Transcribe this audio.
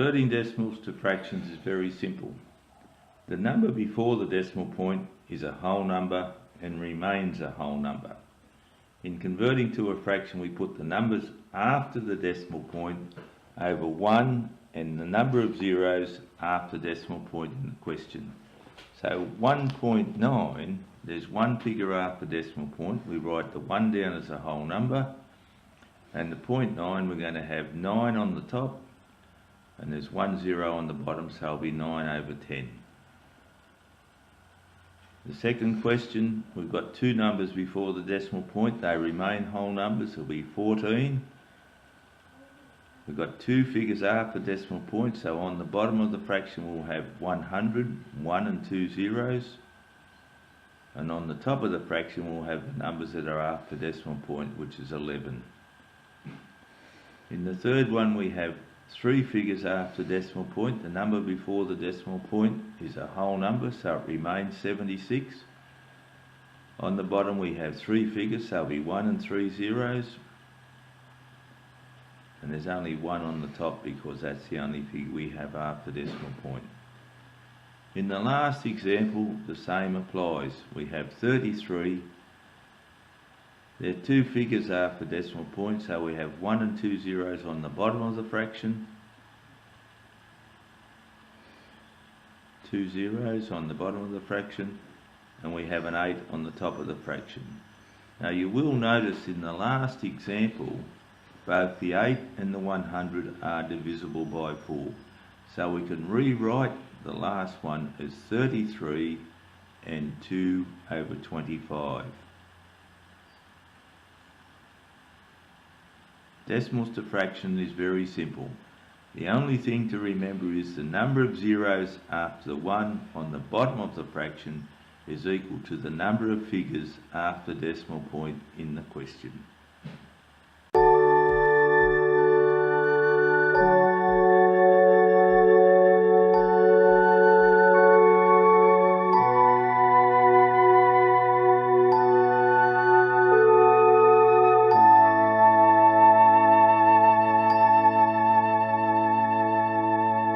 Converting decimals to fractions is very simple. The number before the decimal point is a whole number and remains a whole number. In converting to a fraction, we put the numbers after the decimal point over 1 and the number of zeros after decimal point in the question. So 1.9, there's one figure after decimal point. We write the 1 down as a whole number, and the 0.9 we're going to have 9 on the top and there's 1 0 on the bottom, so it'll be 9 over 10. The second question, we've got two numbers before the decimal point, they remain whole numbers, it'll be 14. We've got two figures after decimal point, so on the bottom of the fraction we'll have 100, 1 and 2 zeros, and on the top of the fraction we'll have the numbers that are after decimal point, which is 11. In the third one we have three figures after decimal point. The number before the decimal point is a whole number, so it remains 76. On the bottom we have three figures, so it'll be 1 and 3 zeros, and there's only 1 on the top because that's the only figure we have after decimal point. In the last example the same applies. We have 33. There are two figures after decimal point, so we have 1 and 2 zeros on the bottom of the fraction, 2 zeros on the bottom of the fraction, and we have an 8 on the top of the fraction. Now you will notice in the last example both the 8 and the 100 are divisible by 4, so we can rewrite the last one as 33 and 2 over 25. Decimals to fraction is very simple. The only thing to remember is the number of zeros after the 1 on the bottom of the fraction is equal to the number of figures after decimal point in the question.